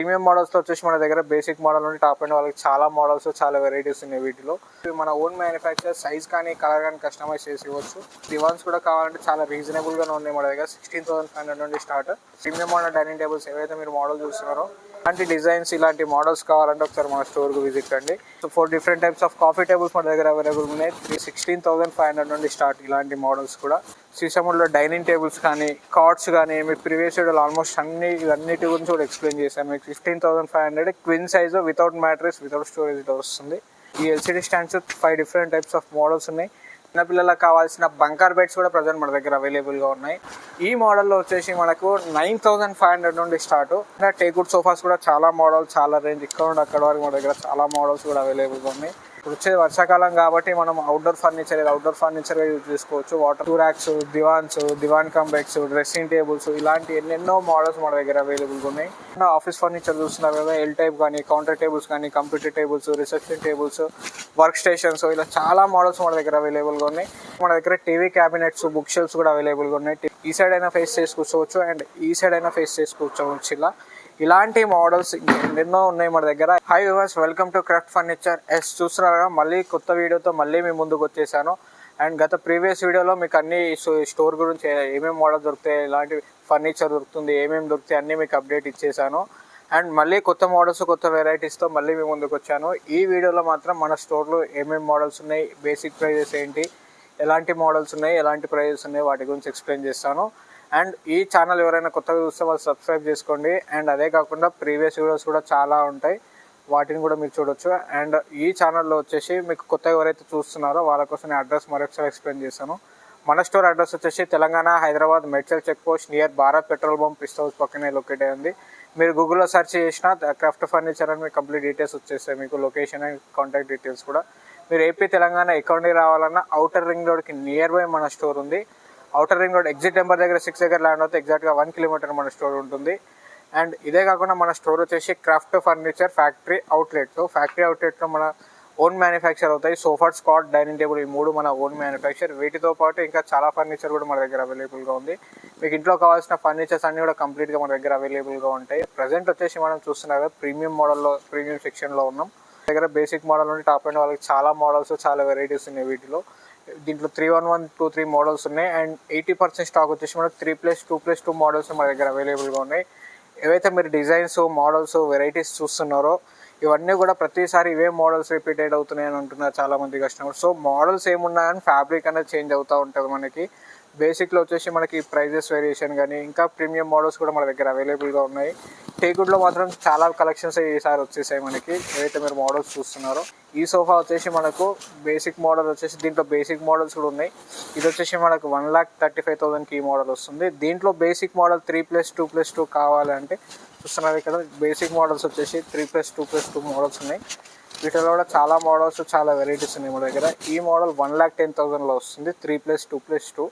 Premium మోడల్స్లో వచ్చేసి మన దగ్గర బేసిక్ మోడల్ నుండి టాప్ అండ్ వాళ్ళకి చాలా మోడల్స్ చాలా వెరైటీస్ ఉన్నాయి. వీటిలో మన ఓన్ మ్యానుఫ్యాక్చర్ సైజ్ కానీ కలర్ కానీ కస్టమైజ్ చేసి ఇవ్వచ్చు. దివాన్స్ కూడా కావాలంటే చాలా రీజనబుల్గానే ఉన్నాయి మన దగ్గర. 16,500 నుండి start. Premium model dining tables ఏవైతే మీరు మోడల్ చూస్తున్నారో ఇలాంటి డిజైన్స్ ఇలాంటి మోడల్స్ కావాలంటే ఒకసారి మన స్టోర్కి విజిట్ కండి. So 4 different types of coffee tables మన దగ్గర అవైలబుల్ ఉన్నాయి. 16,500 నుండి స్టార్ట్ ఇలాంటి మోడల్స్ కూడా. సీసముల్లో డైనింగ్ టేబుల్స్ కానీ కార్డ్స్ కానీ మీకు ప్రీవియస్ వీడియోలో ఆల్మోస్ట్ అన్నిటి గురించి కూడా ఎక్స్ప్లెయిన్ చేశాను. మీకు 15,500 క్విన్ size without mattress without storage వస్తుంది. ఈ LCD stands 5 different types of models ఉన్నాయి. చిన్నపిల్లలకు కావాల్సిన బంకర్ బెడ్స్ కూడా ప్రజెంట్ మన దగ్గర అవైలబుల్గా ఉన్నాయి. ఈ మోడల్లో వచ్చేసి మనకు 9,500 నుండి స్టార్ట్. టేక్వుడ్ సోఫాస్ కూడా చాలా మోడల్ చాలా రేంజ్ ఇక్కడ నుండి అక్కడ వరకు మన దగ్గర చాలా మోడల్స్ కూడా అవైలబుల్గా ఉన్నాయి. ఇప్పుడు వచ్చేది వర్షాకాలం కాబట్టి మనం అవుట్డోర్ ఫర్నిచర్ యూజ్ చేసుకోవచ్చు. వాటర్ ర్యాక్స్, దివాన్ కమ్ బెడ్స్, డ్రెస్సింగ్ టేబుల్స్ ఇలాంటి ఎన్నెన్నో మోడల్స్ మన దగ్గర అవైలబుల్గా ఉన్నాయి. ఆఫీస్ ఫర్నిచర్ చూస్తున్నారు కదా, ఎల్ టైప్ కానీ కౌంటర్ టేబుల్స్ కానీ computer tables, reception tables, work stations ఇలా చాలా మోడల్స్ మన దగ్గర అవైలబుల్గా ఉన్నాయి. మన దగ్గర టీవీ క్యాబినెట్స్, బుక్ షెల్ఫ్స్ కూడా అవైలబుల్గా ఉన్నాయి. ఈ సైడ్ అయినా ఫేస్ చేసి కూర్చోవచ్చు అండ్ ఈ సైడ్ అయినా ఫేస్ చేసి కూర్చోవచ్చు. ఇలాంటి మోడల్స్ ఎన్నో ఉన్నాయి మన దగ్గర. Hi viewers, welcome to craft furniture. చూస్తున్నారా, మళ్ళీ కొత్త వీడియోతో మళ్ళీ మీ ముందుకు వచ్చేసాను. అండ్ గత ప్రీవియస్ వీడియోలో మీకు అన్ని స్టోర్ గురించి ఏమేమి మోడల్ దొరుకుతాయి, ఎలాంటి ఫర్నిచర్ దొరుకుతుంది, ఏమేమి దొరుకుతాయి అన్నీ మీకు అప్డేట్ ఇచ్చేసాను. అండ్ మళ్ళీ కొత్త మోడల్స్, కొత్త వెరైటీస్తో మళ్ళీ మీ ముందుకు వచ్చాను. ఈ వీడియోలో మాత్రం మన స్టోర్లో ఏమేమి మోడల్స్ ఉన్నాయి, బేసిక్ ప్రైజెస్ ఏంటి, ఎలాంటి మోడల్స్ ఉన్నాయి, ఎలాంటి ప్రైజెస్ ఉన్నాయి వాటి గురించి ఎక్స్ప్లెయిన్ చేస్తాను. అండ్ ఈ ఛానల్ ఎవరైనా కొత్తగా చూస్తే వాళ్ళు సబ్స్క్రైబ్ చేసుకోండి. అండ్ అదే కాకుండా ప్రీవియస్ వీడియోస్ కూడా చాలా ఉంటాయి, వాటిని కూడా మీరు చూడొచ్చు. అండ్ ఈ ఛానల్లో వచ్చేసి మీకు కొత్తగా ఎవరైతే చూస్తున్నారో వాళ్ళ కోసం నేను అడ్రస్ మరొకసారి ఎక్స్ప్లెయిన్ చేస్తాను. మన స్టోర్ అడ్రస్ వచ్చేసి Telangana, Hyderabad, Medchal check post near Bharat petrol bunk Pista House పక్కనే లొకేట్ అయ్యింది. మీరు గూగుల్లో సెర్చ్ చేసినా క్రాఫ్ట్ ఫర్నిచర్ అని మీకు కంప్లీట్ డీటెయిల్స్ వచ్చేస్తాయి, మీకు లొకేషన్ అండ్ కాంటాక్ట్ డీటెయిల్స్ కూడా. మీరు ఏపీ తెలంగాణ ఎక్కడ నుండి రావాలన్నా అవుటర్ రింగ్ రోడ్కి నియర్ బై మన స్టోర్ ఉంది. Outer ring road exit number దగ్గర 6 దగ్గర ల్యాండ్ అవుతే ఎగ్జాక్ట్గా 1 కిలోమీటర్ మన స్టోర్ ఉంటుంది. అండ్ ఇదే కాకుండా మన స్టోర్ వచ్చేసి craft furniture factory outlet. Factory అవుట్లెట్లో మన ఓన్ మ్యానుఫ్యాక్చర్ అవుతాయి. సోఫాస్, కాట్, డైనింగ్ టేబుల్ ఈ 3 మన ఓన్ మ్యానుఫ్యాక్చర్. వీటితో పాటు ఇంకా చాలా ఫర్నిచర్ కూడా మన దగ్గర అవైలబుల్గా ఉంది. మీకు ఇంట్లో కావాల్సిన ఫర్నిచర్స్ అన్నీ కూడా కంప్లీట్గా మన దగ్గర అవైలబుల్గా ఉంటాయి. ప్రజెంట్ వచ్చేసి మనం చూస్తున్నారు కదా, ప్రీమియం మోడల్లో ప్రీమియం సెక్షన్లో ఉన్నాం. దగ్గర బేసిక్ మోడల్ నుండి టాప్ అండ్ వాళ్ళకి చాలా మోడల్స్ చాలా వెరైటీస్ ఉన్నాయి. వీటిలో దీంట్లో 311, 23 మోడల్స్ ఉన్నాయి. అండ్ 80% స్టాక్ వచ్చేసి మనకు 3+2+2 మోడల్స్ మన దగ్గర అవైలబుల్గా ఉన్నాయి. ఏవైతే మీరు డిజైన్స్, మోడల్స్, వెరైటీస్ చూస్తున్నారో ఇవన్నీ కూడా ప్రతిసారి ఇవే మోడల్స్ రిపీటెడ్ అవుతున్నాయని అంటున్నారు చాలామంది కస్టమర్స్. సో మోడల్స్ ఏమున్నా కానీ ఫ్యాబ్రిక్ అనేది చేంజ్ అవుతూ ఉంటుంది మనకి. బేసిక్లో వచ్చేసి మనకి ప్రైజెస్ వేరియేషన్ కానీ ఇంకా ప్రీమియం మోడల్స్ కూడా మన దగ్గర అవైలబుల్గా ఉన్నాయి. టేక్వుడ్లో మాత్రం చాలా కలెక్షన్స్ ఈసారి వచ్చేసాయి మనకి. ఏవైతే మీరు మోడల్స్ చూస్తున్నారో ఈ సోఫా వచ్చేసి మనకు బేసిక్ మోడల్ వచ్చేసి దీంట్లో బేసిక్ మోడల్స్ కూడా ఉన్నాయి. ఇది వచ్చేసి మనకు 1,35,000కి ఈ మోడల్ వస్తుంది. దీంట్లో బేసిక్ మోడల్ 3+2+2 కావాలంటే చూస్తున్నారు ఇక్కడ బేసిక్ మోడల్స్ వచ్చేసి 3+2+2 మోడల్స్ ఉన్నాయి. వీటిలో కూడా చాలా మోడల్స్ చాలా వెరైటీస్ ఉన్నాయి మన దగ్గర. ఈ మోడల్ 1,10,000లో వస్తుంది 3+2+2.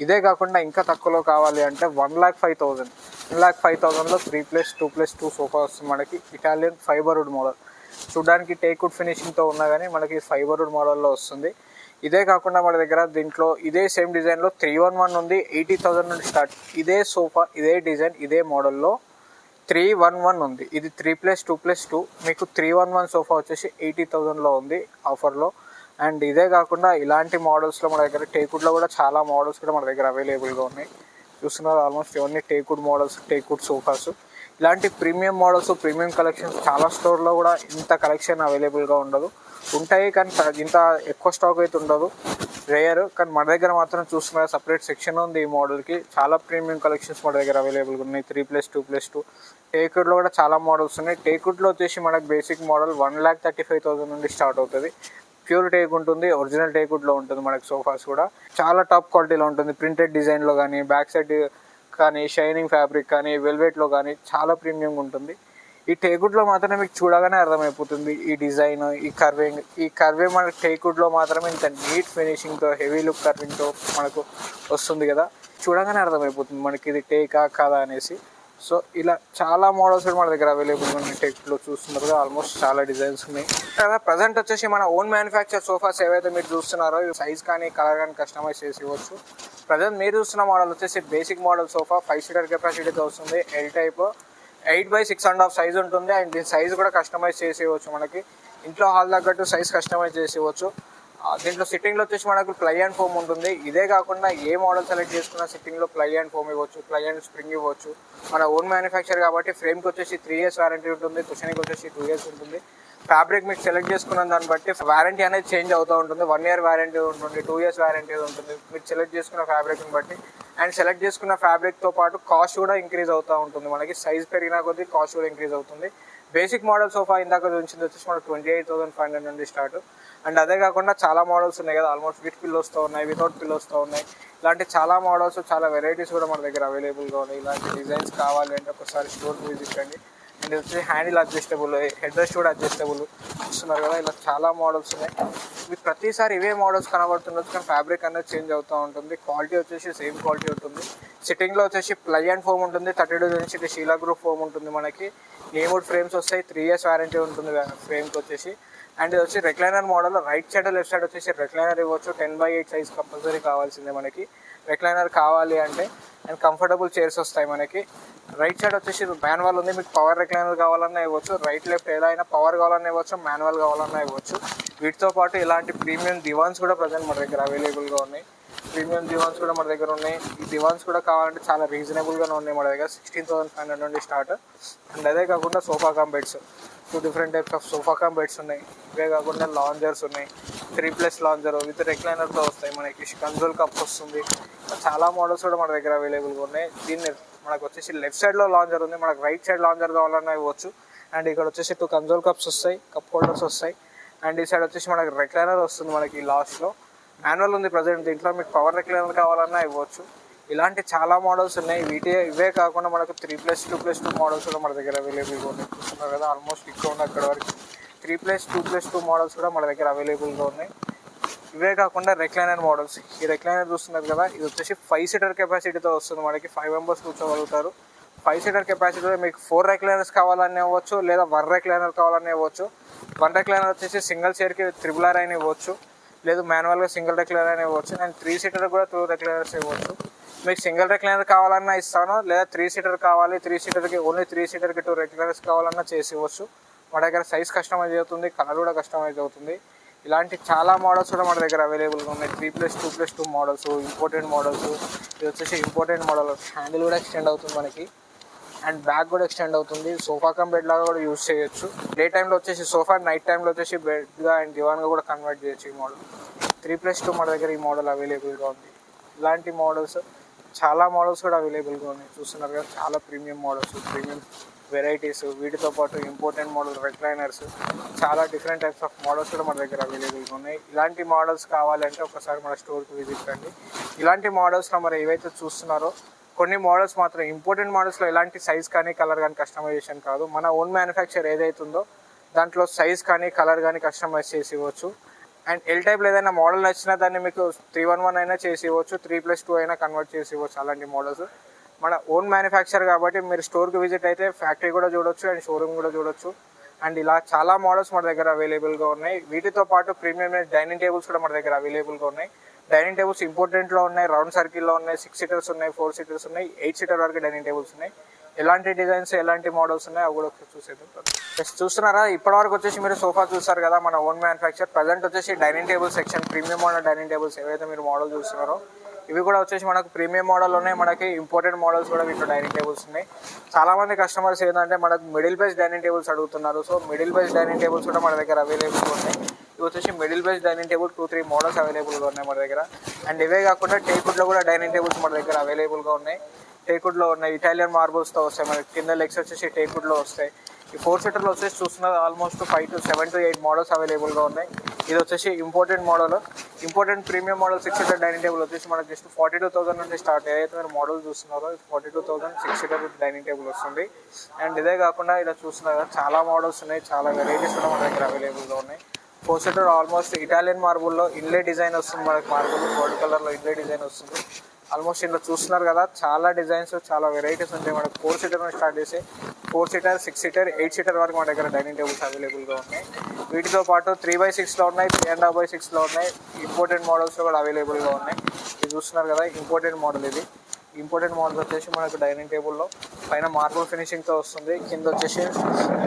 ఇదే కాకుండా ఇంకా తక్కువలో కావాలి అంటే 1,05,000. 1,05,000లో 3+2+2 సోఫా వస్తుంది మనకి. ఇటాలియన్ ఫైబర్వుడ్ మోడల్, చూడడానికి టేక్వుడ్ ఫినిషింగ్తో ఉన్నా కానీ మనకి ఫైబర్వుడ్ మోడల్లో వస్తుంది. ఇదే కాకుండా మన దగ్గర దీంట్లో ఇదే సేమ్ డిజైన్లో 311 ఉంది. 80,000 నుండి స్టార్ట్. ఇదే సోఫా, ఇదే డిజైన్, ఇదే మోడల్లో 311 ఉంది. ఇది 3+2+2. మీకు 311 సోఫా వచ్చేసి 80,000లో ఉంది ఆఫర్లో. అండ్ ఇదే కాకుండా ఇలాంటి మోడల్స్లో మన దగ్గర టేక్వుడ్లో కూడా చాలా మోడల్స్ కూడా మన దగ్గర అవైలబుల్గా ఉన్నాయి. చూస్తున్నారు ఆల్మోస్ట్ ఇవన్నీ టేక్వుడ్ మోడల్స్, టేక్వుడ్ సోఫాస్. ఇలాంటి ప్రీమియం మోడల్స్, ప్రీమియం కలెక్షన్స్ చాలా స్టోర్లో కూడా ఇంత కలెక్షన్ అవైలబుల్గా ఉండదు. ఉంటాయి కానీ ఇంత ఎక్కువ స్టాక్ అయితే ఉండదు, రేయర్. కానీ మన దగ్గర మాత్రం చూస్తున్నారు సపరేట్ సెక్షన్ ఉంది ఈ మోడల్కి. చాలా ప్రీమియం కలెక్షన్స్ మన దగ్గర అవైలబుల్గా ఉన్నాయి. 3+2+2 టేక్వుడ్లో కూడా చాలా మోడల్స్ ఉన్నాయి. టేక్వుడ్లో వచ్చేసి మనకు బేసిక్ మోడల్ 1,35,000 నుండి స్టార్ట్ అవుతుంది. ప్యూర్ టేక్ ఉంటుంది, ఒరిజినల్ టేక్వుడ్లో ఉంటుంది మనకి. సోఫాస్ కూడా చాలా టాప్ క్వాలిటీలో ఉంటుంది. ప్రింటెడ్ డిజైన్లో కానీ, బ్యాక్ సైడ్ కానీ, షైనింగ్ ఫ్యాబ్రిక్ కానీ, వెల్వెట్లో కానీ చాలా ప్రీమియంగా ఉంటుంది. ఈ టేక్వుడ్లో మాత్రమే మీకు చూడగానే అర్థమైపోతుంది ఈ డిజైన్, ఈ కర్వింగ్ మనకి టేక్వుడ్లో మాత్రమే ఇంత నీట్ ఫినిషింగ్తో, హెవీ లుక్ కర్వింగ్తో మనకు వస్తుంది కదా. చూడగానే అర్థమైపోతుంది మనకి ఇది టేకా కాదా అనేసి. సో ఇలా చాలా మోడల్స్ కూడా మన దగ్గర అవైలబుల్గా ఉన్నాయి. టేక్లో చూస్తున్నారు ఆల్మోస్ట్ చాలా డిజైన్స్ ఉన్నాయి కదా. ప్రజెంట్ వచ్చేసి మన ఓన్ మ్యానుఫ్యాక్చర్ సోఫాస్ ఏవైతే మీరు చూస్తున్నారో సైజ్ కానీ కలర్ కానీ కస్టమైజ్ చేసి ఇవ్వచ్చు. ప్రజెంట్ మీరు చూస్తున్న మోడల్ వచ్చేసి బేసిక్ మోడల్ సోఫా 5 సీటర్ కెపాసిటీతో వస్తుంది. ఎల్ టైప్ 8x6.5 సైజ్ ఉంటుంది. అండ్ దీని సైజ్ కూడా కస్టమైజ్ చేసేయవచ్చు. మనకి ఇంట్లో హాల్ తగ్గట్టు సైజ్ కస్టమైజ్ చేసేయవచ్చు. దీంట్లో సిట్టింగ్లో వచ్చేసి మనకు ప్లై అండ్ ఫోమ్ ఉంటుంది. ఇదే కాకుండా ఏ మోడల్ సెలెక్ట్ చేసుకున్నా సిట్టింగ్లో ప్లై అండ్ ఫోమ్ ఇవ్వచ్చు, ప్లై అండ్ స్ప్రింగ్ ఇవ్వచ్చు. మన ఓన్ మ్యానుఫ్యాక్చర్ కాబట్టి ఫ్రేమ్కి వచ్చేసి 3 years వారంటీ ఉంటుంది, కుషన్కి వచ్చేసి 2 years ఉంటుంది. ఫ్యాబ్రిక్ మీకు సెలెక్ట్ చేసుకున్న దాన్ని బట్టి వారంటీ అనేది చేంజ్ అవుతూ ఉంటుంది. 1 year వారంటీ ఉంటుంది, 2 years వారంటీ ఉంటుంది మీరు సెలెక్ట్ చేసుకున్న ఫ్యాబ్రిక్ని బట్టి. అండ్ సెలెక్ట్ చేసుకున్న ఫ్యాబ్రిక్తో పాటు కాస్ట్ కూడా ఇంక్రీజ్ అవుతూ ఉంటుంది. మనకి సైజ్ పెరిగినా కొద్దీ కాస్ట్ కూడా ఇంక్రీజ్ అవుతుంది. బేసిక్ మోడల్ సోఫా ఇందాక ఉంచింది వచ్చేసి మనకు 28,500 నుండి స్టార్ట్. అండ్ అదే కాకుండా చాలా మోడల్స్ ఉన్నాయి కదా, ఆల్మోస్ట్ విత్ పిల్లోస్తో ఉన్నాయి, వితౌట్ పిల్లోస్తో ఉన్నాయి. ఇలాంటి చాలా మోడల్స్, చాలా వెరైటీస్ కూడా మన దగ్గర అవైలబుల్గా ఉన్నాయి. ఇలాంటి డిజైన్స్ కావాలి అంటే ఒకసారి స్టోర్కి విజిట్ కండి. అండ్ ఇది వచ్చి హ్యాండిల్ అడ్జస్టబుల్, హెడ్ రెస్ట్ కూడా అడ్జస్టబుల్ చూస్తున్నారు కదా. ఇలా చాలా మోడల్స్ ఉన్నాయి. మీకు ప్రతిసారి ఇవే మోడల్స్ కనబడుతుండొచ్చు, కానీ ఫ్యాబ్రిక్ అనేది చేంజ్ అవుతూ ఉంటుంది. క్వాలిటీ వచ్చేసి సేమ్ క్వాలిటీ ఉంటుంది. సిట్టింగ్లో వచ్చేసి ప్లై అండ్ ఫోమ్ ఉంటుంది, 32 డెన్సిటీ షీలా గ్రూప్ ఫోమ్ ఉంటుంది. మనకి నేముడ్ ఫ్రేమ్స్ వస్తాయి, 3 years వారంటీ ఉంటుంది ఫ్రేమ్కి వచ్చేసి. అండ్ ఇది వచ్చి recliner model, right side left side వచ్చేసి రెక్లైనర్ ఇవ్వచ్చు. 10x8 సైజ్ కంపల్సరీ కావాల్సిందే మనకి రెక్లైనర్ కావాలి అంటే. అండ్ కంఫర్టబుల్ చైర్స్ వస్తాయి మనకి. రైట్ సైడ్ వచ్చేసి మాన్యువల్ ఉంది, మీకు పవర్ రెక్లైనర్ కావాలన్నా ఇవ్వచ్చు. రైట్ లెఫ్ట్ ఎలా అయినా పవర్ కావాలన్నా ఇవ్వచ్చు, మాన్యువల్ కావాలన్నా ఇవ్వచ్చు. వీటితో పాటు ఇలాంటి ప్రీమియం దివాన్స్ కూడా ప్రజెంట్ మన దగ్గర అవైలబుల్గా ఉన్నాయి. ప్రీమియం దివాన్స్ కూడా మన దగ్గర ఉన్నాయి. ఈ దివాన్స్ కూడా కావాలంటే చాలా రీజనబుల్గానే ఉన్నాయి మన దగ్గర. 16,500 నుండి స్టార్ట్. అండ్ అదే కాకుండా sofa cum beds, 2 different types of sofa cum beds ఉన్నాయి. ఇవే కాకుండా లాంజర్స్ ఉన్నాయి, 3+ లాంజర్ విత్ రెక్లైనర్తో వస్తాయి. మనకి కన్సోల్ కప్ వస్తుంది. చాలా మోడల్స్ కూడా మన దగ్గర అవైలబుల్గా ఉన్నాయి. దీన్ని మనకు వచ్చేసి లెఫ్ట్ సైడ్లో లాంజర్ ఉంది, మనకు రైట్ సైడ్ లాంజర్ కావాలన్నా ఇవ్వచ్చు. అండ్ ఇక్కడ వచ్చేసి 2 కన్సోల్ కప్స్ వస్తాయి, కప్ హోల్డర్స్ వస్తాయి. అండ్ ఈ సైడ్ వచ్చేసి మనకి రెక్లైనర్ వస్తుంది. మనకి లాస్ట్లో మాన్యువల్ ఉంది ప్రజెంట్. దీంట్లో మీకు పవర్ రెక్లైనర్ కావాలన్నా ఇవ్వచ్చు. ఇలాంటి చాలా మోడల్స్ ఉన్నాయి. ఇవే కాకుండా మనకు 3+2+2 మోడల్స్ కూడా మన దగ్గర అవైలబుల్గా ఉన్నాయి. చూస్తున్నారు కదా, ఆల్మోస్ట్ ఇక్కడ ఉంది అక్కడ వరకు 3+2+2 మోడల్స్ కూడా మన దగ్గర అవైలబుల్గా ఉన్నాయి. ఇవే కాకుండా రెక్లైనర్ మోడల్స్, ఈ రెక్లైనర్ చూస్తున్నారు కదా, ఇది వచ్చేసి 5 seater కెపాసిటీతో వస్తుంది. మనకి 5 members కూర్చోగలుగుతారు. 5 seater కెపాసిటీతో మీకు 4 recliners కావాలని ఇవ్వచ్చు, లేదా 1 recliner కావాలని ఇవ్వచ్చు. 1 recliner వచ్చేసి సింగిల్ చైర్కి RRR అయినా ఇవ్వచ్చు, లేదు మాన్యువల్గా సింగిల్ రెక్లైనర్ అయినా ఇవ్వచ్చు. అండ్ 3 seater కూడా 2 recliners ఇవ్వచ్చు. మీకు సింగిల్ రెక్లైనర్ కావాలన్నా ఇస్తాను, లేదా 3 seater కావాలి, 3 seaterకి ఓన్లీ 3 seaterకి 2 recliners కావాలన్నా చేసి ఇవ్వచ్చు. మన దగ్గర సైజ్ కస్టమైజ్ అవుతుంది, కలర్ కూడా కస్టమైజ్ అవుతుంది. ఇలాంటి చాలా మోడల్స్ కూడా మన దగ్గర అవైలబుల్గా ఉన్నాయి. 3+2+2 మోడల్స్, ఇంపార్టెంట్ మోడల్స్. ఇది వచ్చేసి ఇంపార్టెంట్ మోడల్, హ్యాండిల్ కూడా ఎక్స్టెండ్ అవుతుంది మనకి. అండ్ బ్యాక్ కూడా ఎక్స్టెండ్ అవుతుంది. సోఫా కమ్ బెడ్ లాగా కూడా యూజ్ చేయొచ్చు. డే టైంలో వచ్చేసి సోఫా, నైట్ టైంలో వచ్చేసి బెడ్గా అండ్ దివాన్గా కూడా కన్వర్ట్ చేయొచ్చు. ఈ మోడల్ 3+2 మన దగ్గర ఈ మోడల్ అవైలబుల్గా ఉంది. ఇలాంటి మోడల్స్ చాలా మోడల్స్ కూడా అవైలబుల్గా ఉన్నాయి. చూస్తున్నారు కదా, చాలా ప్రీమియం మోడల్స్, ప్రీమియం వెరైటీస్. వీటితో పాటు ఇంపార్టెంట్ మోడల్ రెక్లైనర్స్, చాలా డిఫరెంట్ టైప్స్ ఆఫ్ మోడల్స్ కూడా మన దగ్గర అవైలబుల్గా ఉన్నాయి. ఇలాంటి మోడల్స్ కావాలంటే ఒకసారి మన స్టోర్కి విజిట్ కండి. ఇలాంటి మోడల్స్లో మరి ఏవైతే చూస్తున్నారో కొన్ని మోడల్స్ మాత్రం ఇంపార్టెంట్ మోడల్స్లో ఎలాంటి సైజ్ కానీ కలర్ కానీ కస్టమైజేషన్ కాదు. మన ఓన్ మ్యానుఫ్యాక్చర్ ఏదైతుందో దాంట్లో సైజ్ కానీ కలర్ కానీ కస్టమైజ్ చేసి ఇవ్వచ్చు. అండ్ ఎల్ టైప్లో ఏదైనా మోడల్ నచ్చినా దాన్ని మీకు 311 అయినా చేసి ఇవ్వచ్చు, 3+2 అయినా కన్వర్ట్ చేసి ఇవ్వచ్చు. అలాంటి మోడల్స్ మన ఓన్ మ్యానుఫ్యాక్చర్ కాబట్టి మీరు స్టోర్కి విజిట్ అయితే ఫ్యాక్టరీ కూడా చూడొచ్చు అండ్ షోరూమ్ కూడా చూడొచ్చు. అండ్ ఇలా చాలా మోడల్స్ మన దగ్గర అవైలబుల్గా ఉన్నాయి. వీటితో పాటు ప్రీమియం డైనింగ్ టేబుల్స్ కూడా మన దగ్గర అవైలబుల్గా ఉన్నాయి. డైనింగ్ టేబుల్స్ ఇంపార్టెంట్లో ఉన్నాయి, రౌండ్ సర్కిల్లో ఉన్నాయి, 6 seaters ఉన్నాయి, 4 seaters ఉన్నాయి, 8 seater వరకు డైనింగ్ టేబుల్స్ ఉన్నాయి. ఎలాంటి డిజైన్స్, ఎలాంటి మోడల్స్ ఉన్నాయి అవి కూడా చూసేద్దాం. జస్ట్ చూస్తున్నారా, ఇప్పటివరకు వచ్చేసి మీరు సోఫా చూస్తారు కదా మన ఓన్ మ్యానుఫ్యాక్చర్. ప్రజెంట్ వచ్చేసి dining table section, premium model dining tables ఏవైతే మీరు మోడల్ చూస్తున్నారో ఇవి కూడా వచ్చేసి మనకు ప్రీమియం మోడల్ ఉన్నాయి. మనకి ఇంపార్టెంట్ మోడల్స్ కూడా వీటిలో డైనింగ్ టేబుల్స్ ఉన్నాయి. చాలామంది కస్టమర్స్ ఏంటంటే మనకు మిడిల్ బేస్ డైనింగ్ టేబుల్స్ అడుగుతున్నారు. So middle base dining tables కూడా మన దగ్గర అవైలబుల్గా ఉన్నాయి. ఇవి వచ్చేసి middle base dining table 2-3 models అవైలబుల్గా ఉన్నాయి మన దగ్గర. అండ్ ఇవే కాకుండా టేక్వుడ్లో కూడా డైనింగ్ టేబుల్స్ మన దగ్గర అవైలబుల్గా ఉన్నాయి. టేక్వుడ్లో ఉన్నాయి, ఇటాలియన్ మార్బుల్స్తో వస్తాయి మనకి. కింద లెగ్స్ వచ్చేసి టేక్వుడ్లో వస్తాయి. ఈ 4 seaterలో వచ్చేసి చూస్తున్నారు ఆల్మోస్ట్ 7 to 8 మోడల్స్ అవైలబుల్గా ఉన్నాయి. ఇది వచ్చేసి important model, important premium model 6 seater dining table వచ్చేసి మనకి జస్ట్ 42,000 నుండి స్టార్ట్. ఏదైతే మీరు మోడల్ చూస్తున్నారో 42,000 6 seater డైనింగ్ టేబుల్ వస్తుంది. అండ్ ఇదే కాకుండా ఇలా చూస్తున్నారు కదా, చాలా మోడల్స్ ఉన్నాయి, చాలా వెరైటీస్ కూడా మన దగ్గర అవైలబుల్గా ఉన్నాయి. 4 seater ఆల్మోస్ట్ ఇటాలియన్ మార్బుల్లో ఇన్లే డిజైన్ వస్తుంది మనకి. మార్బుల్ గోల్డ్ కలర్లో ఇన్లే డిజైన్ వస్తుంది. ఆల్మోస్ట్ ఇంట్లో చూస్తున్నారు కదా, చాలా డిజైన్స్, చాలా వెరైటీస్ ఉంటాయి మనకు. 4 seater నుంచి స్టార్ట్ చేసి 4 seater, 6 seater, 8 seater వరకు మన దగ్గర డైనింగ్ టేబుల్స్ అవైలబుల్గా ఉన్నాయి. వీటితో పాటు 3x6లో ఉన్నాయి, 3.5x6లో ఉన్నాయి. ఇంపార్టెంట్ మోడల్స్లో కూడా అవైలబుల్గా ఉన్నాయి. ఇది చూస్తున్నారు కదా, ఇంపార్టెంట్ మోడల్ ఇది. ఇంపార్టెంట్ మోడల్స్ వచ్చేసి మనకు డైనింగ్ టేబుల్లో పైన మార్బుల్ ఫినిషింగ్తో వస్తుంది, కింద వచ్చేసి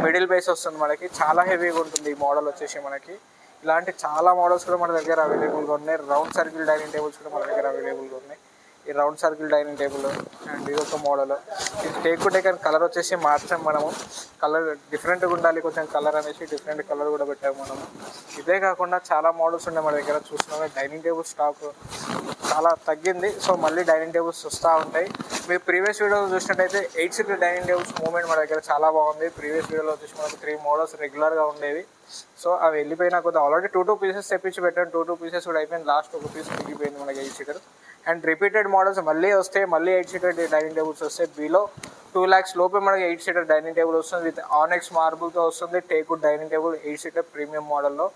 మిడిల్ బేస్ వస్తుంది మనకి. చాలా హెవీగా ఉంటుంది ఈ మోడల్ వచ్చేసి మనకి. ఇలాంటి చాలా మోడల్స్ కూడా మన దగ్గర అవైలబుల్గా ఉన్నాయి. రౌండ్ సర్కిల్ డైనింగ్ టేబుల్స్ కూడా మన దగ్గర అవైలబుల్గా ఉన్నాయి. ఈ round circle dining table and ఇది ఒక మోడల్. ఇది టేక్ కలర్ వచ్చేసి మార్చాం మనము. కలర్ డిఫరెంట్గా ఉండాలి కొంచెం కలర్ అనేసి డిఫరెంట్ కలర్ కూడా పెట్టాము మనము. ఇదే కాకుండా చాలా మోడల్స్ ఉన్నాయి మన దగ్గర. చూస్తున్నాము డైనింగ్ టేబుల్ స్టాక్ చాలా తగ్గింది, సో మళ్ళీ డైనింగ్ టేబుల్స్ వస్తూ ఉంటాయి. మీరు ప్రీవియస్ వీడియో చూసినట్టయితే 8 సీటర్ డైనింగ్ టేబుల్స్ మూవ్మెంట్ మన దగ్గర చాలా బాగుంది. ప్రీవియస్ వీడియోలో వచ్చేసి మనకు 3 మోడల్స్ రెగ్యులర్గా ఉండేవి. సో అవి వెళ్ళిపోయినా కొద్దిగా ఆల్రెడీ 2 పీసెస్ తెప్పించి పెట్టాను. 2 పీసెస్ కూడా అయిపోయింది. లాస్ట్ ఒక పీస్ మిగిలిపోయింది మనకి 8 సీటర్. అండ్ రిపీటెడ్ మోడల్స్ మళ్ళీ వస్తే మళ్ళీ 8 సీటర్ డైనింగ్ టేబుల్స్ వస్తాయి. బిలో 2 lakhs లోపే మనకి 8 సీటర్ డైనింగ్ టేబుల్ వస్తుంది. విత్ ఆనెక్స్ మార్బుల్తో వస్తుంది. Teakwood dining table 8 seater premium మోడల్లో.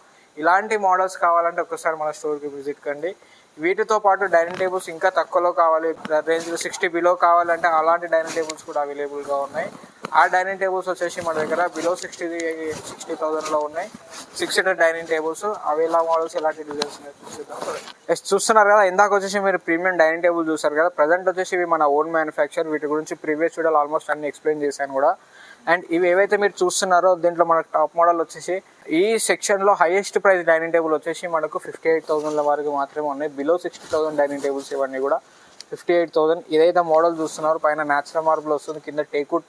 ఇలాంటి మోడల్స్ కావాలంటే ఒకసారి మన స్టోర్కి విజిట్ కండి. వీటితో పాటు డైనింగ్ టేబుల్స్ ఇంకా తక్కువలో కావాలి, రేంజ్లో 60 బిలో కావాలంటే అలాంటి డైనింగ్ టేబుల్స్ కూడా అవైలబుల్గా ఉన్నాయి. ఆ డైనింగ్ టేబుల్స్ వచ్చేసి మన దగ్గర బిలో 60,000లో ఉన్నాయి. 6 సీటర్ డైనింగ్ టేబుల్స్. అవి ఎలా మోడల్స్ ఎలాంటి డిజైన్స్ చూస్తున్నారు కదా. ఇందాక వచ్చేసి మీరు ప్రీమియం డైనింగ్ టేబుల్ చూసారు కదా. ప్రజెంట్ వచ్చేసి ఇవి మన ఓన్ మ్యానుఫ్యాక్చర్. వీటి గురించి ప్రీవియస్ వీడియోలో ఆల్మోస్ట్ అన్ని ఎక్స్ప్లెయిన్ చేశాను కూడా. అండ్ ఇవి ఏవైతే మీరు చూస్తున్నారో దీంట్లో మనకు టాప్ మోడల్ వచ్చేసి ఈ సెక్షన్లో హైయెస్ట్ ప్రైస్ డైనింగ్ టేబుల్ వచ్చేసి మనకు 58,000 వరకు మాత్రమే ఉన్నాయి. బిలో 60,000 డైనింగ్ టేబుల్స్ ఇవన్నీ కూడా 58,000. ఇదైతే మోడల్ చూస్తున్నారు పైన న్యాచురల్ మార్బుల్ వస్తుంది, కింద టేక్వుడ్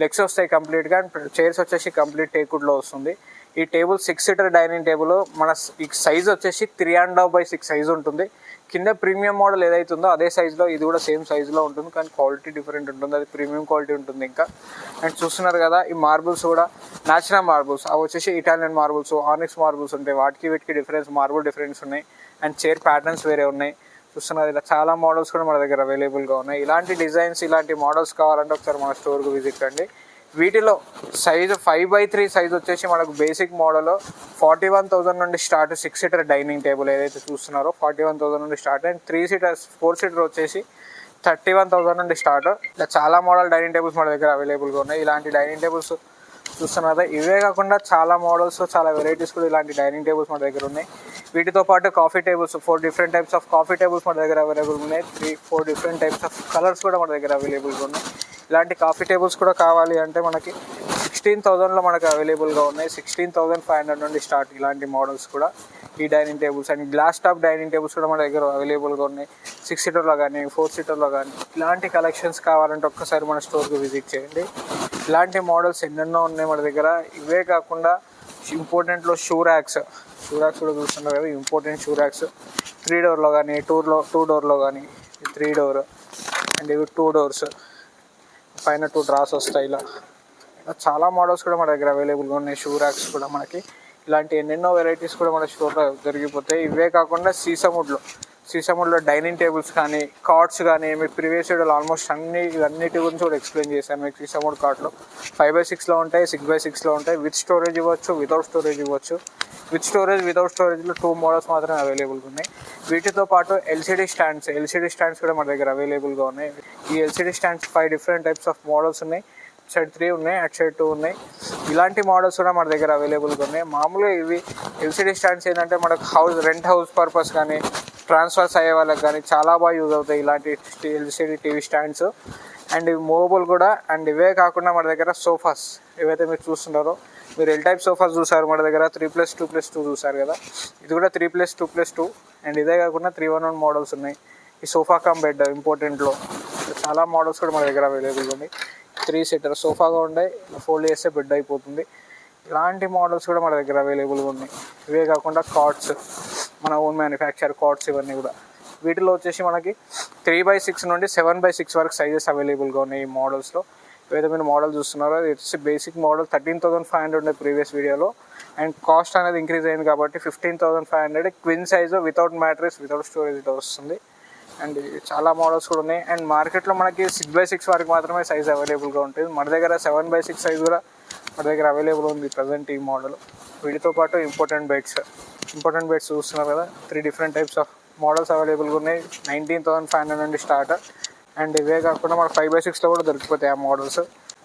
లెగ్స్ వస్తాయి కంప్లీట్గా. అండ్ చైర్స్ వచ్చేసి కంప్లీట్ టేక్వుడ్లో వస్తుంది. ఈ టేబుల్ 6 సీటర్ డైనింగ్ టేబుల్. మన ఈ సైజ్ వచ్చేసి 3.5x6 సైజ్ ఉంటుంది. కింద ప్రీమియం మోడల్ ఏదైతే ఉందో అదే సైజులో ఇది కూడా సేమ్ సైజులో ఉంటుంది, కానీ క్వాలిటీ డిఫరెంట్ ఉంటుంది. అది ప్రీమియం క్వాలిటీ ఉంటుంది ఇంకా. అండ్ చూస్తున్నారు కదా ఈ మార్బుల్స్ కూడా న్యాచురల్ మార్బుల్స్. అవి వచ్చేసి ఇటాలియన్ మార్బుల్స్, ఆనిక్స్ మార్బుల్స్ ఉంటాయి. వాటికి వీటికి డిఫరెన్స్, మార్బుల్ డిఫరెన్స్ ఉన్నాయి. అండ్ చైర్ ప్యాటర్న్స్ వేరే ఉన్నాయి. చూస్తున్నారు ఇలా చాలా మోడల్స్ కూడా మన దగ్గర అవైలబుల్గా ఉన్నాయి. ఇలాంటి డిజైన్స్ ఇలాంటి మోడల్స్ కావాలంటే ఒకసారి మన స్టోర్కి విజిట్ కండి. వీటిలో సైజు 5x3 సైజ్ వచ్చేసి మనకు బేసిక్ మోడల్ 41,000 నుండి స్టార్ట్. 6 సీటర్ డైనింగ్ టేబుల్ ఏదైతే చూస్తున్నారో 41,000 నుండి స్టార్ట్. అండ్ 4 సీటర్ వచ్చేసి 31,000 నుండి స్టార్ట్. ఇలా చాలా మోడల్ డైనింగ్ టేబుల్స్ మన దగ్గర అవైలబుల్గా ఉన్నాయి. ఇలాంటి డైనింగ్ టేబుల్స్ చూస్తున్నారు. ఇవే కాకుండా చాలా మోడల్స్, చాలా వెరైటీస్ కూడా ఇలాంటి డైనింగ్ టేబుల్స్ మన దగ్గర ఉన్నాయి. వీటితో పాటు coffee tables 4 different types of coffee tables మన దగ్గర అవైలబుల్ ఉన్నాయి. 3-4 డిఫరెంట్ టైప్స్ ఆఫ్ కలర్స్ కూడా మన దగ్గర అవైలబుల్గా ఉన్నాయి. ఇలాంటి కాఫీ టేబుల్స్ కూడా కావాలి అంటే మనకి 16,000లో మనకు అవైలబుల్గా ఉన్నాయి. 16,500 నుండి స్టార్ట్ ఇలాంటి మోడల్స్ కూడా ఈ dining tables. And glass top dining tables కూడా మన దగ్గర అవైలబుల్గా ఉన్నాయి. 6 సీటర్లో కానీ 4 సీటర్లో కానీ ఇలాంటి కలెక్షన్స్ కావాలంటే ఒక్కసారి మన స్టోర్కి విజిట్ చేయండి. ఇలాంటి మోడల్స్ ఎన్నెన్నో ఉన్నాయి మన దగ్గర. ఇవే కాకుండా ఇంపార్టెంట్లో షూ ర్యాక్స్ కూడా చూస్తున్నారు కదా. ఇంపార్టెంట్ షూ ర్యాక్స్ 3 డోర్లో కానీ 2 డోర్లో కానీ 3 డోర్. అండ్ ఇవి 2 డోర్స్, పైన 2 డ్రాస్ వస్తాయి. ఇలా చాలా మోడల్స్ కూడా మన దగ్గర అవైలబుల్గా ఉన్నాయి. షూ ర్యాక్స్ కూడా మనకి ఇలాంటి ఎన్నెన్నో వెరైటీస్ కూడా మన స్టోర్లో దొరికిపోతాయి. ఇవే కాకుండా సీసముడ్లో డైనింగ్ టేబుల్స్ కానీ కార్ట్స్ కానీ మీకు ప్రీవియస్ వీడియోలో ఆల్మోస్ట్ ఇవన్నిటి గురించి కూడా ఎక్స్ప్లెయిన్ చేశాను. మీకు సీసముడ్ కార్ట్లో 5x6లో ఉంటాయి, 6x6లో ఉంటాయి. విత్ స్టోరేజ్ ఇవ్వచ్చు, వితౌట్ స్టోరేజ్ ఇవ్వచ్చు. విత్ స్టోరేజ్, వితౌట్ స్టోరేజ్లో 2 మోడల్స్ మాత్రమే అవైలబుల్గా ఉన్నాయి. వీటితో పాటు ఎల్సిడి స్టాండ్స్ కూడా మన దగ్గర అవైలబుల్గా ఉన్నాయి. ఈ LCD stands 5 different types of models ఉన్నాయి. అటు సైడ్ 3 ఉన్నాయి, అటు సైడ్ 2 ఉన్నాయి. ఇలాంటి మోడల్స్ కూడా మన దగ్గర అవైలబుల్గా ఉన్నాయి. మామూలుగా ఇవి ఎల్సిడి స్టాండ్స్ ఏంటంటే మనకు రెంట్ హౌస్ పర్పస్ కానీ ట్రాన్స్ఫర్స్ అయ్యే వాళ్ళకి కానీ చాలా బాగా యూజ్ అవుతాయి ఇలాంటి ఎల్సిడి టీవీ స్టాండ్స్. అండ్ ఇవి మూవబుల్ కూడా. అండ్ ఇవే కాకుండా మన దగ్గర సోఫాస్ ఏవైతే మీరు చూస్తున్నారో, మీరు ఎల్ టైప్ సోఫాస్ చూసారు మన దగ్గర 3+2+2 చూసారు కదా. ఇది కూడా 3+2+2. అండ్ ఇదే కాకుండా 3-1-1 మోడల్స్ ఉన్నాయి. ఈ సోఫా కమ్ బెడ్ ఇంపార్టెంట్లో చాలా మోడల్స్ కూడా మన దగ్గర అవైలబుల్గా ఉన్నాయి. 3 సీటర్ సోఫాగా ఉండే ఫోల్డ్ చేస్తే బెడ్ అయిపోతుంది. ఇలాంటి మోడల్స్ కూడా మన దగ్గర అవైలబుల్గా ఉన్నాయి. ఇవే కాకుండా కార్ట్స్, మన ఓన్ మ్యానుఫ్యాక్చర్ కార్ట్స్ ఇవన్నీ కూడా. వీటిలో వచ్చేసి మనకి 3x6 నుండి 7x6 వరకు సైజెస్ అవైలబుల్గా ఉన్నాయి ఈ మోడల్స్లో. ఏదైతే మీరు మోడల్ చూస్తున్నారో ఇది వచ్చేసి బేసిక్ మోడల్ 13,500 ఉండే ప్రీవియస్ వీడియోలో. అండ్ కాస్ట్ అనేది ఇంక్రీజ్ అయింది కాబట్టి 15,500 క్విన్ సైజు వితౌట్ మ్యాట్రెస్, వితౌట్ స్టోరేజ్లో వస్తుంది. అండ్ చాలా మోడల్స్ కూడా ఉన్నాయి. అండ్ మార్కెట్లో మనకి 6x6 వరకు మాత్రమే సైజ్ అవైలబుల్గా ఉంటుంది. మన దగ్గర 7x6 సైజ్ కూడా మన దగ్గర అవైలబుల్ ఉంది ప్రజెంట్ ఈ మోడల్. వీటితో పాటు ఇంపార్టెంట్ బెడ్స్ చూస్తున్నారు కదా. 3 డిఫరెంట్ టైప్స్ ఆఫ్ మోడల్స్ అవైలబుల్గా ఉన్నాయి. 19,500 నుండి స్టార్ట్. అండ్ ఇవే కాకుండా మన 5x6లో కూడా దొరికిపోతాయి ఆ మోడల్స్.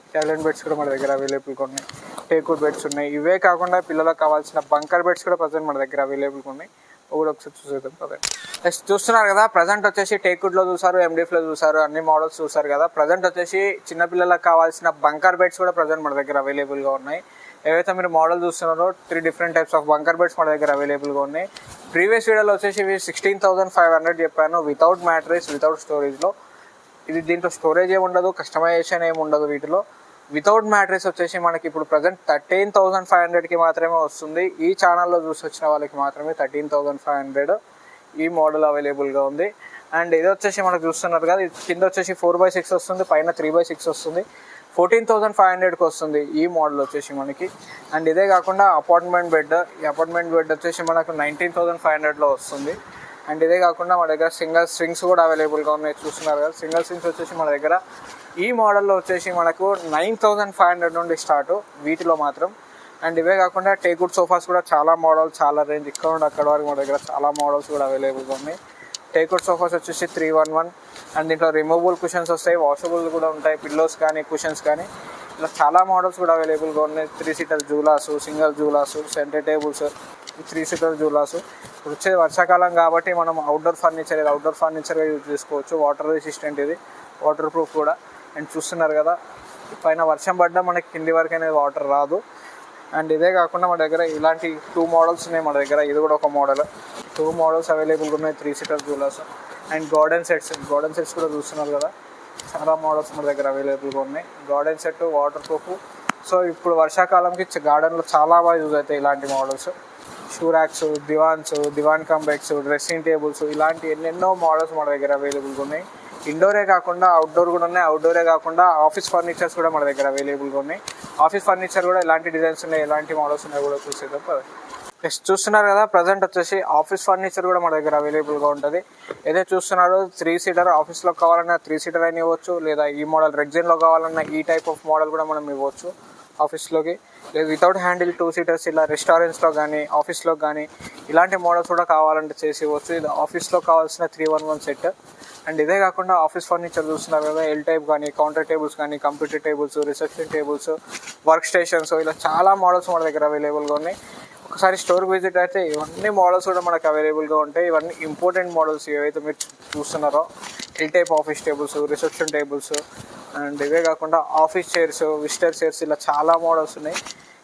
ఇటాలియన్ బెడ్స్ కూడా మన దగ్గర అవైలబుల్గా ఉన్నాయి. టేక్వుడ్ బెడ్స్ ఉన్నాయి. ఇవే కాకుండా పిల్లలకు కావాల్సిన బంకర్ బెడ్స్ కూడా ప్రజెంట్ మన దగ్గర అవైలబుల్గా ఉన్నాయి. కూడా ఒకసారి చూసేద్దాం ప్రజెంట్. నెక్స్ట్ చూస్తున్నారు కదా, ప్రజెంట్ వచ్చేసి టేక్వుడ్లో చూసారు, ఎండిఎఫ్లో చూసారు, అన్ని మోడల్స్ చూసారు కదా. ప్రజెంట్ వచ్చేసి చిన్నపిల్లలకు కావాల్సిన బంకర్ బెడ్స్ కూడా ప్రజెంట్ మన దగ్గర అవైలబుల్గా ఉన్నాయి. ఏవైతే మీరు మోడల్ చూస్తున్నారో 3 different types of bunker beds మన దగ్గర అవైలబుల్గా ఉన్నాయి. ప్రీవియస్ వీడియోలో వచ్చేసి ఇవి 16,500 చెప్పాను, వితౌట్ మ్యాట్రెస్, వితౌట్ స్టోరేజ్లో. ఇది దీంట్లో స్టోరేజ్ ఏమి ఉండదు, కస్టమైజేషన్ ఏమి ఉండదు. వీటిలో వితౌట్ మ్యాట్రెస్ వచ్చేసి మనకి ఇప్పుడు ప్రజెంట్ 13,500కి మాత్రమే వస్తుంది. ఈ ఛానల్లో చూసి వచ్చిన వాళ్ళకి మాత్రమే 13,500 ఈ మోడల్ అవైలబుల్గా ఉంది. అండ్ ఇది వచ్చేసి మనకు చూస్తున్నారు కదా, ఇది కింద వచ్చేసి 4x6 వస్తుంది, పైన 3x6 వస్తుంది. 14,500కి వస్తుంది ఈ మోడల్ వచ్చేసి మనకి. అండ్ ఇదే కాకుండా అపార్ట్మెంట్ బెడ్, ఈ అపార్ట్మెంట్ బెడ్ వచ్చేసి మనకు 19,500లో వస్తుంది. అండ్ ఇదే కాకుండా మన దగ్గర సింగిల్ స్వింగ్స్ కూడా అవైలబుల్గా ఉన్నాయి. చూస్తున్నారు కదా, సింగిల్ స్వింగ్స్ వచ్చేసి మన దగ్గర ఈ మోడల్లో వచ్చేసి మనకు 9,500 నుండి స్టార్ట్ వీటిలో మాత్రం. అండ్ ఇవే కాకుండా టేక్వుడ్ సోఫాస్ కూడా చాలా మోడల్, చాలా రేంజ్, ఇక్కడ నుండి అక్కడ వరకు మన దగ్గర చాలా మోడల్స్ కూడా అవైలబుల్గా ఉన్నాయి. టేక్వుడ్ సోఫాస్ వచ్చేసి 311. అండ్ దీంట్లో రిమూవబుల్ కుషన్స్ వస్తాయి, వాషబుల్ కూడా ఉంటాయి, పిల్లోస్ కానీ కుషన్స్ కానీ, ఇలా చాలా మోడల్స్ కూడా అవైలబుల్గా ఉన్నాయి. 3 సీటర్ జూలాసు, సింగిల్ జూలాసు, సెంటర్ టేబుల్స్, 3 సీటర్ జూలాసు. ఇప్పుడు వచ్చేది వర్షాకాలం కాబట్టి మనం అవుట్డోర్ ఫర్నిచర్గా యూజ్ చేసుకోవచ్చు. వాటర్ రెసిస్టెంట్, ఇది వాటర్ ప్రూఫ్ కూడా. అండ్ చూస్తున్నారు కదా, పైన వర్షం పడ్డా మనకి కింది వరకు అనేది వాటర్ రాదు. అండ్ ఇదే కాకుండా మన దగ్గర ఇలాంటి 2 మోడల్స్ ఉన్నాయి మన దగ్గర. ఇది కూడా ఒక మోడల్, 2 మోడల్స్ అవైలబుల్గా ఉన్నాయి, 3 సీటర్ జూలాస్. అండ్ గార్డెన్ సెట్స్ కూడా చూస్తున్నారు కదా, చాలా మోడల్స్ మన దగ్గర అవైలబుల్గా ఉన్నాయి. Garden set, water proof. So ఇప్పుడు వర్షాకాలంకి గార్డెన్లో చాలా బాగా యూజ్ అవుతాయి ఇలాంటి మోడల్స్. షూ ర్యాక్స్, దివాన్ కంబెక్స్, డ్రెస్సింగ్ టేబుల్స్, ఇలాంటి ఎన్నెన్నో మోడల్స్ మన దగ్గర అవైలబుల్గా ఉన్నాయి. ఇండోరే కాకుండా అవుట్డోర్ కూడా ఉన్నాయి. అవుట్డోరే కాకుండా ఆఫీస్ ఫర్నిచర్స్ కూడా మన దగ్గర అవైలబుల్గా ఉన్నాయి. ఆఫీస్ ఫర్నిచర్ కూడా ఎలాంటి డిజైన్స్ ఉన్నాయి, ఎలాంటి మోడల్స్ ఉన్నాయి కూడా చూసేద్దాం. నెక్స్ట్ చూస్తున్నారు కదా, ప్రజెంట్ వచ్చేసి ఆఫీస్ ఫర్నిచర్ కూడా మన దగ్గర అవైలబుల్గా ఉంటుంది. ఏదైతే చూస్తున్నారో 3 సీటర్, ఆఫీస్లో కావాలన్నా 3 సీటర్ అయినా ఇవ్వచ్చు, లేదా ఈ మోడల్ రెగ్జిన్లో కావాలన్నా ఈ టైప్ ఆఫ్ మోడల్ కూడా మనం ఇవ్వచ్చు ఆఫీస్లోకి. లేదు వితౌట్ హ్యాండిల్ 2 సీటర్స్, ఇలా రెస్టారెంట్స్లో కానీ ఆఫీస్లో కానీ ఇలాంటి మోడల్స్ కూడా కావాలంటే చేసి ఇవ్వచ్చు. ఇది ఆఫీస్లో కావాల్సిన 311 సెట్. అండ్ ఇదే కాకుండా ఆఫీస్ ఫర్నిచర్ చూస్తున్నారు కదా, ఎల్ టైప్ కానీ, కౌంటర్ టేబుల్స్ కానీ, computer tables, reception tables, work stations, ఇలా చాలా మోడల్స్ మన దగ్గర అవైలబుల్గా ఉన్నాయి. ఒకసారి స్టోర్కి విజిట్ అయితే ఇవన్నీ మోడల్స్ కూడా మనకు అవైలబుల్గా ఉంటాయి. ఇవన్నీ ఇంపార్టెంట్ మోడల్స్ ఏవైతే మీరు చూస్తున్నారో, L type office tables, reception tables. And ఇవే కాకుండా ఆఫీస్ చైర్స్, విజిటర్ చైర్స్, ఇలా చాలా మోడల్స్ ఉన్నాయి.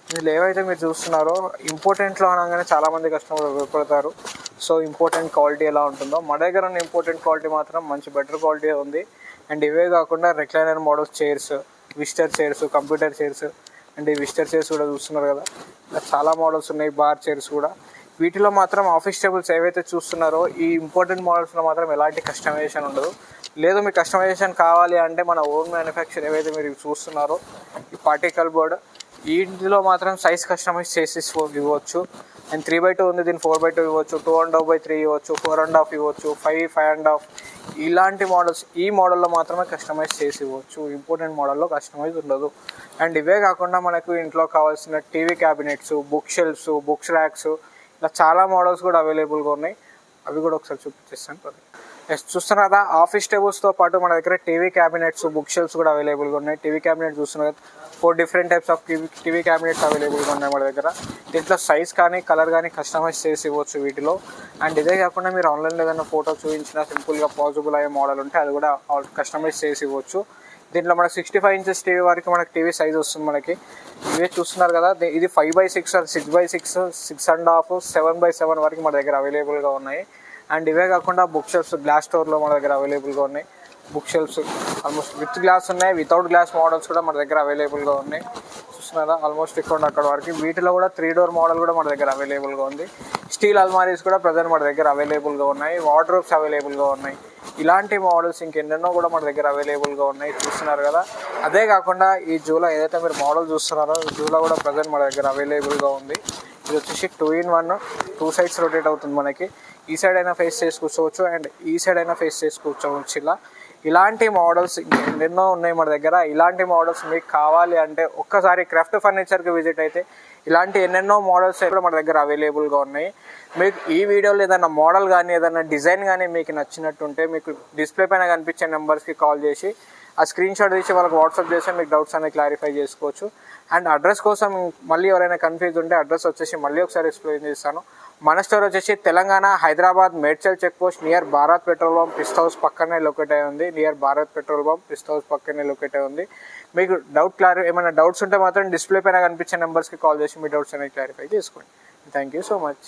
ఇందులో ఏవైతే మీరు చూస్తున్నారో ఇంపార్టెంట్లో అనగానే చాలామంది కస్టమర్లు భయపడతారు. సో ఇంపార్టెంట్ క్వాలిటీ ఎలా ఉంటుందో, మన దగ్గర ఉన్న ఇంపార్టెంట్ క్వాలిటీ మాత్రం మంచి బెటర్ క్వాలిటీ ఉంది. అండ్ ఇవే కాకుండా recliner models chairs, visitor chairs, computer chairs. And ఈ విజిటర్ చైర్స్ కూడా చూస్తున్నారు కదా, ఇలా చాలా మోడల్స్ ఉన్నాయి. బార్ చైర్స్ కూడా. వీటిలో మాత్రం ఆఫీస్ టేబుల్స్ ఏవైతే చూస్తున్నారో ఈ ఇంపార్టెంట్ మోడల్స్లో మాత్రం ఎలాంటి కస్టమైజేషన్ ఉండదు. లేదు మీకు కస్టమైజేషన్ కావాలి అంటే మన ఓన్ మ్యానుఫ్యాక్చర్ ఏవైతే మీరు చూస్తున్నారో ఈ పార్టికల్ బోర్డ్, వీటిలో మాత్రం సైజ్ కస్టమైజ్ చేసి ఇవ్వచ్చు. అండ్ 3x2 ఉంది, దీన్ని 4x2 ఇవ్వచ్చు, 2.5x3 ఇవ్వచ్చు, 4.5 ఇవ్వచ్చు, 5.5. ఇలాంటి మోడల్స్ ఈ మోడల్లో మాత్రమే కస్టమైజ్ చేసి ఇవ్వచ్చు. ఇంపార్టెంట్ మోడల్లో కస్టమైజ్ ఉండదు. అండ్ ఇవే కాకుండా మనకు ఇంట్లో కావాల్సిన TV cabinets, book shelves, books racks, ఇలా చాలా మోడల్స్ కూడా అవైలబుల్గా ఉన్నాయి. అవి కూడా ఒకసారి చూపించేస్తాను. నెక్స్ట్ చూస్తున్నారు కదా, ఆఫీస్ టేబుల్స్తో పాటు మన దగ్గర టీవీ క్యాబినెట్స్, బుక్ షెల్ఫ్స్ కూడా అవైలబుల్గా ఉన్నాయి. టీవీ క్యాబినెట్ చూస్తున్నారు కదా, 4 different types of TV cabinets అవైలబుల్గా ఉన్నాయి మన దగ్గర. దీంట్లో సైజ్ కానీ కలర్ కానీ కస్టమైజ్ చేసి ఇవ్వచ్చు వీటిలో. అండ్ ఇదే కాకుండా మీరు ఆన్లైన్లో ఏదైనా ఫోటో చూపించినా సింపుల్గా పాసిబుల్ అయ్యే మోడల్ ఉంటే అది కూడా కస్టమైజ్ చేసి ఇవ్వచ్చు. దీంట్లో మనకు 65 ఇంచెస్ టీవీ వరకు మనకి టీవీ సైజ్ వస్తుంది మనకి. ఇవే చూస్తున్నారు కదా, ఇది 5x6, 6x6, 6.5, 7x7 వరకు మన దగ్గర అవైలబుల్గా ఉన్నాయి. అండ్ ఇవే కాకుండా బుక్ షెల్ఫ్స్ గ్లాస్ స్టోర్లో మన దగ్గర అవైలబుల్గా ఉన్నాయి. Book shelves almost with glass ఉన్నాయి, వితౌట్ గ్లాస్ మోడల్స్ కూడా మన దగ్గర అవైలబుల్గా ఉన్నాయి. చూస్తున్నారా, ఆల్మోస్ట్ ఇక్కడ అక్కడ వరకు. వీటిలో కూడా 3 డోర్ మోడల్ కూడా మన దగ్గర అవైలబుల్గా ఉంది. స్టీల్ అల్మారీస్ కూడా ప్రజెంట్ మన దగ్గర అవైలబుల్గా ఉన్నాయి. వార్డ్రోబ్స్ అవైలబుల్గా ఉన్నాయి. ఇలాంటి మోడల్స్ ఇంకెన్నెన్నో కూడా మన దగ్గర అవైలబుల్గా ఉన్నాయి. చూస్తున్నారు కదా, అదే కాకుండా ఈ జూలా ఏదైతే మీరు మోడల్ చూస్తున్నారో జూలా కూడా ప్రజెంట్ మన దగ్గర అవైలబుల్గా ఉంది. ఇది వచ్చేసి 2-in-1, 2 సైడ్స్ రొటేట్ అవుతుంది మనకి. ఈ సైడ్ అయినా ఫేస్ చేసి కూర్చోవచ్చు అండ్ ఈ సైడ్ అయినా ఫేస్ చేసి కూర్చోవచ్చు. ఇలాంటి మోడల్స్ ఎన్నెన్నో ఉన్నాయి మన దగ్గర. ఇలాంటి మోడల్స్ మీకు కావాలి అంటే ఒక్కసారి క్రాఫ్ట్ ఫర్నిచర్కి విజిట్ అయితే ఇలాంటి ఎన్నెన్నో మోడల్స్ కూడా మన దగ్గర అవైలబుల్గా ఉన్నాయి. మీకు ఈ వీడియోలో ఏదైనా మోడల్ కానీ ఏదైనా డిజైన్ కానీ మీకు నచ్చినట్టుంటే మీకు డిస్ప్లే పైన కనిపించే నెంబర్స్కి కాల్ చేసి ఆ స్క్రీన్ షాట్ తీసి వాళ్ళకి వాట్సాప్ చేస్తే మీకు డౌట్స్ అనేవి క్లారిఫై చేసుకోవచ్చు. అండ్ అడ్రస్ కోసం మళ్ళీ ఎవరైనా కన్ఫ్యూజ్ ఉంటే అడ్రస్ వచ్చేసి మళ్ళీ ఒకసారి ఎక్స్ప్లెయిన్ చేస్తాను. మన స్టోర్ వచ్చేసి Telangana Hyderabad Medchal check post near Bharat petrol pump Pista House పక్కనే లొకేట్ అయి ఉంది. Near Bharat petrol pump Pista House పక్కనే లొకేట్ అయి ఉంది. మీకు ఏమైనా డౌట్స్ ఉంటే మాత్రం డిస్ప్లే పైన కనిపించే నెంబర్స్కి కాల్ చేసి మీ డౌట్స్ అనేది క్లారిఫై చేసుకోండి. Thank you so much.